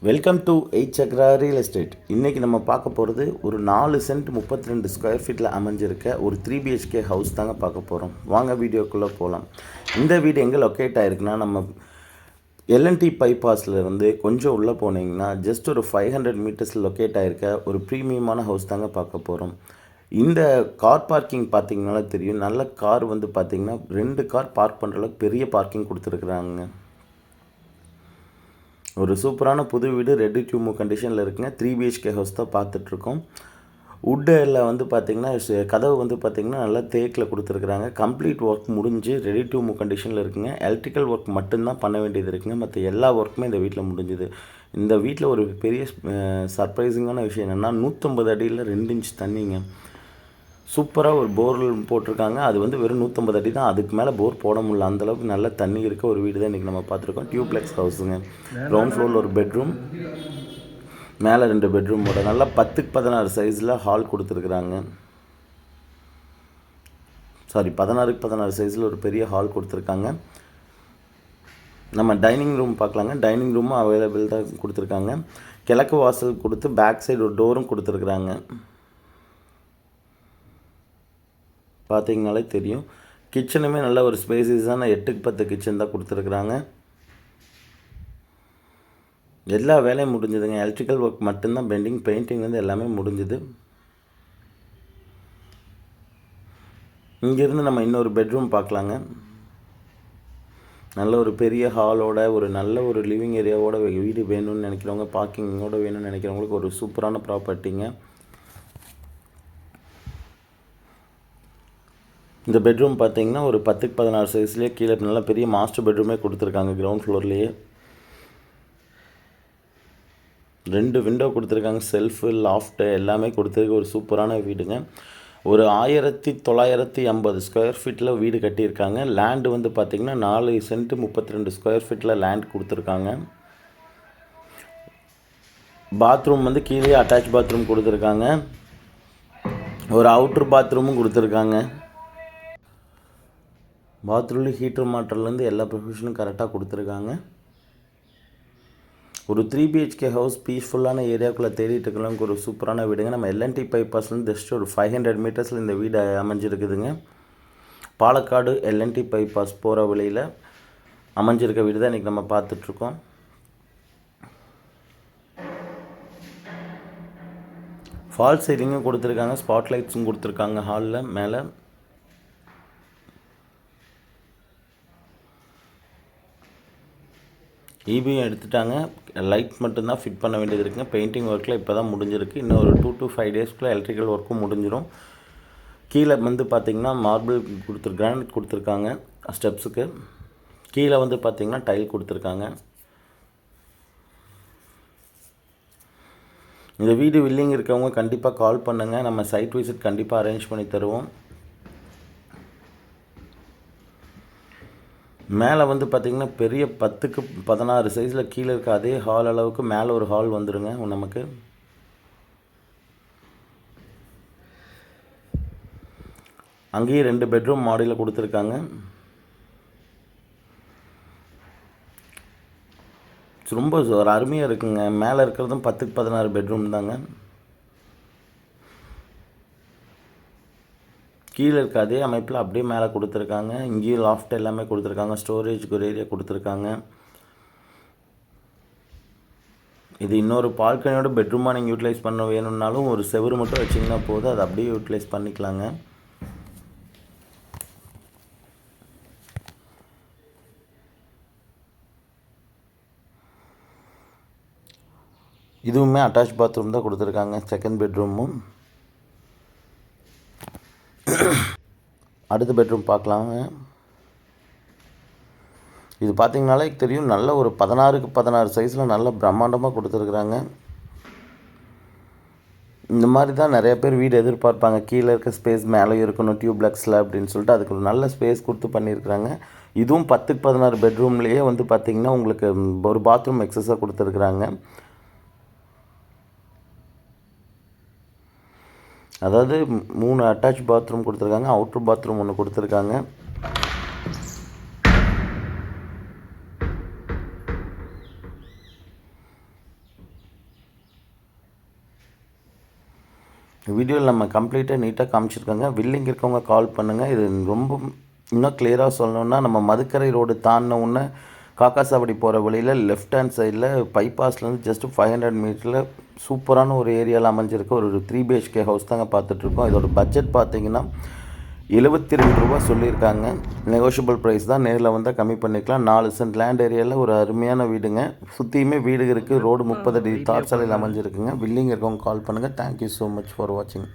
Welcome to 8 Chakra real estate. இன்றைக்கி நம்ம பார்க்க போகிறது ஒரு 4 சென்ட் 32 ஸ்கொயர் ஃபீட்டில் அமைஞ்சிருக்க ஒரு 3 பிஹெச்கே ஹவுஸ் தாங்க பார்க்க போகிறோம். வாங்க வீடியோக்குள்ளே போகலாம். இந்த வீடு எங்கே லொக்கேட் ஆகிருக்குன்னா, நம்ம எல்என்டி பைபாஸில் இருந்து கொஞ்சம் உள்ளே போனீங்கன்னா ஜஸ்ட் ஒரு 500 மீட்டர்ஸில் லொக்கேட் ஆகிருக்க ஒரு ப்ரீமியமான ஹவுஸ் தாங்க பார்க்க போகிறோம். இந்த கார் பார்க்கிங் பார்த்திங்கனால தெரியும். நல்ல கார் வந்து பார்த்திங்கன்னா 2 கார் பார்க் பண்ணுற அளவுக்கு பெரிய பார்க்கிங் கொடுத்துருக்குறாங்க. ஒரு சூப்பரான புது வீடு ரெடி டு மூவ் கண்டிஷனில் இருக்குங்க. 3 பிஹெச்கே ஹவுஸ் தான் பார்த்துட்ருக்கோம். வுட்டில் வந்து பார்த்திங்கன்னா கதவு வந்து பார்த்திங்கன்னா நல்லா தேக்கில் கொடுத்துருக்குறாங்க. கம்ப்ளீட் ஒர்க் முடிஞ்சு ரெடி டு மூவ் கண்டிஷனில் இருக்குங்க. எலக்ட்ரிக்கல் ஒர்க் மட்டும்தான் பண்ண வேண்டியது இருக்குங்க. மற்ற எல்லா ஒர்க்குமே இந்த வீட்டில் முடிஞ்சுது. இந்த வீட்டில் ஒரு பெரிய சர்ப்ரைசிங்கான விஷயம் என்னென்னா 150 அடியில் 2 இன்ச் தண்ணிங்க. சூப்பராக ஒரு போர் போட்டிருக்காங்க. அது வந்து வெறும் 150 அடி தான். அதுக்கு மேலே போர் போட முடியல. அந்தளவுக்கு நல்ல தண்ணி இருக்க ஒரு வீடு தான் இன்றைக்கி நம்ம பார்த்துருக்கோம். டியூப்ளெக்ஸ் ஹவுஸுங்க. கிரவுண்ட் ஃப்ளோரில் ஒரு பெட்ரூம், மேலே 2 பெட்ரூமோட நல்லா 10க்கு 16 சைஸில் ஹால் கொடுத்துருக்குறாங்க. 16க்கு 16 சைஸில் ஒரு பெரிய ஹால் கொடுத்துருக்காங்க. நம்ம டைனிங் ரூம் பார்க்கலாங்க. டைனிங் ரூமும் அவைலபிள் தான் கொடுத்துருக்காங்க. கிழக்கு வாசல் கொடுத்து பேக் சைடு ஒரு டோரும் கொடுத்துருக்குறாங்க. பார்த்தீங்கனாலே தெரியும். கிச்சனுமே நல்ல ஒரு ஸ்பேசியஸான 8க்கு 10 கிச்சன் தான் கொடுத்துருக்குறாங்க. எல்லா வேலையும் முடிஞ்சதுங்க. எலக்ட்ரிக்கல் ஒர்க் மட்டும்தான் பெண்டிங். பெயிண்டிங் வந்து எல்லாமே முடிஞ்சுது. இங்கேருந்து நம்ம இன்னொரு பெட்ரூம் பார்க்கலாங்க. நல்ல ஒரு பெரிய ஹாலோட ஒரு நல்ல ஒரு லிவிங் ஏரியாவோட வீடு வேணும்னு நினைக்கிறவங்க, பார்க்கிங்கோடு வேணும்னு நினைக்கிறவங்களுக்கு ஒரு சூப்பரான ப்ராப்பர்ட்டிங்க. இந்த பெட்ரூம் பார்த்திங்கன்னா ஒரு 10க்கு 16 சைஸ்லேயே கீழே நல்லா பெரிய மாஸ்டர் பெட்ரூமே கொடுத்துருக்காங்க. கிரவுண்ட் ஃப்ளோர்லேயே 2 விண்டோ கொடுத்துருக்காங்க. செல்ஃபு, லாஃப்ட்டு எல்லாமே கொடுத்துருக்கு. ஒரு சூப்பரான வீடுங்க. ஒரு 1950 ஸ்கொயர் ஃபீட்டில் வீடு கட்டியிருக்காங்க. லேண்டு வந்து பார்த்திங்கன்னா 4 சென்ட் 32 ஸ்கொயர் ஃபீட்டில் லேண்ட் கொடுத்துருக்காங்க. பாத்ரூம் வந்து கீழே அட்டாச் பாத்ரூம் கொடுத்துருக்காங்க. ஒரு அவுட்ரு பாத்ரூமும் கொடுத்துருக்காங்க. பாத்ரூமில் ஹீட்டர் மாட்டர்லேருந்து எல்லா ப்ரொஃபஷனும் கரெக்டாக கொடுத்துருக்காங்க. ஒரு 3 பிஹெச்கே ஹவுஸ் பீஸ்ஃபுல்லான ஏரியாவுக்குள்ளே தேடிட்டு இருக்கிறவங்க ஒரு சூப்பரான வீடுங்க. நம்ம எல்என்டி பைபாஸ்லேருந்து ஜஸ்ட் ஒரு 500 மீட்டர்ஸில் இந்த வீடு அமைஞ்சிருக்குதுங்க. பாலக்காடு எல்என்டி பைபாஸ் போகிற வழியில் அமைஞ்சிருக்க வீடு தான் இன்றைக்கி நம்ம பார்த்துட்ருக்கோம். ஃபால் சீலிங்கும் கொடுத்துருக்காங்க. ஸ்பாட் லைட்ஸும் கொடுத்துருக்காங்க. ஹாலில் மேலே ஈபியும் எடுத்துட்டாங்க. லைட் மட்டும்தான் ஃபிட் பண்ண வேண்டியது இருக்குங்க. பெயிண்டிங் ஒர்க்கில் இப்போ தான் முடிஞ்சிருக்கு. இன்னும் ஒரு 2 to 5 டேஸ்க்குள்ளே எலக்ட்ரிக்கல் ஒர்க்கும் முடிஞ்சிடும். கீழே வந்து பார்த்திங்கன்னா மார்பிள் கிரானைட் கொடுத்துருக்காங்க. ஸ்டெப்ஸுக்கு கீழே வந்து பார்த்திங்கன்னா டைல் கொடுத்துருக்காங்க. இந்த வீடு வில்லிங் இருக்கவங்க கண்டிப்பாக கால் பண்ணுங்கள். நம்ம சைட் விசிட் கண்டிப்பாக அரேஞ்ச் பண்ணி தருவோம். மேலே வந்து பார்த்திங்கன்னா பெரிய 10க்கு 16 சைஸில் கீழே இருக்க அதே ஹால் அளவுக்கு மேலே ஒரு ஹால் வந்துடுங்க நமக்கு. அங்கேயே 2 பெட்ரூம் மாடியில் கொடுத்துருக்காங்க. ரொம்ப ஒரு அருமையாக இருக்குங்க. மேலே இருக்கிறதும் 10க்கு 16 பெட்ரூம் தாங்க. கீழே இருக்க அதே அமைப்பில் அப்படியே மேலே கொடுத்துருக்காங்க. இங்கேயும் லாஃப்ட் எல்லாமே கொடுத்துருக்காங்க. ஸ்டோரேஜ்க்கு ஒரு ஏரியா கொடுத்துருக்காங்க. இது இன்னொரு பால்கனியோட பெட்ரூமாக நீங்கள் யூட்டிலைஸ் பண்ண வேணும்னாலும் ஒரு செவரு மட்டும் வச்சிங்கன்னா போதும். அதை அப்படியே யூட்டிலைஸ் பண்ணிக்கலாங்க. இதுவுமே அட்டாச் பாத்ரூம் தான் கொடுத்துருக்காங்க. செகண்ட் பெட்ரூமும். அடுத்த பெட்ரூம் பார்க்கலாங்க. இது பார்த்திங்கனாலே தெரியும். நல்ல ஒரு 16க்கு 16 சைஸில் நல்ல பிரம்மாண்டமாக கொடுத்துருக்குறாங்க. இந்த மாதிரி தான் நிறைய பேர் வீடு எதிர்பார்ப்பாங்க. கீழே இருக்க ஸ்பேஸ் மேலே இருக்கணும் டியூப்ளெக்ஸில் அப்படின்னு சொல்லிட்டு அதுக்கு ஒரு நல்ல ஸ்பேஸ் கொடுத்து பண்ணியிருக்கிறாங்க. இதுவும் 10க்கு 16 பெட்ரூம்லேயே வந்து பார்த்திங்கன்னா உங்களுக்கு ஒரு பாத்ரூம் எக்ஸஸாக கொடுத்துருக்குறாங்க. அதாவது 3 அட்டாச் பாத்ரூம் கொடுத்துருக்காங்க. அவுட்ரு பாத்ரூம் ஒன்று கொடுத்துருக்காங்க. வீடியோவில் நம்ம கம்ப்ளீட்டாக நீட்டாக காமிச்சிருக்கோங்க. வில்லிங் இருக்கவங்க கால் பண்ணுங்கள். இது ரொம்ப இன்னும் கிளியராக சொல்லணுன்னா, நம்ம மதுக்கரை ரோடு தாண்டின உடனே காக்காசாவடி போகிற வழியில் லெஃப்ட் ஹேண்ட் சைடில் பைபாஸ்லேருந்து ஜஸ்ட் 500 மீட்டரில் சூப்பரான ஒரு ஏரியாவில் அமைஞ்சிருக்க ஒரு 3 BHK ஹவுஸ் தாங்க பார்த்துட்ருக்கோம். இதோட பட்ஜெட் பார்த்தீங்கன்னா ரூ. 72 சொல்லியிருக்காங்க. நெகோஷியபிள் ப்ரைஸ் தான். நேரில் வந்தால் கம்மி பண்ணிக்கலாம். 4 சென்ட் லேண்ட் ஏரியாவில் ஒரு அருமையான வீடுங்க. சுற்றியுமே வீடு இருக்குது. ரோடு 30 அடி தார் சாலையில் அமைஞ்சிருக்குங்க. வில்லிங் இருக்கவங்க கால் பண்ணுங்கள். தேங்க்யூ ஸோ மச் ஃபார் வாட்சிங்.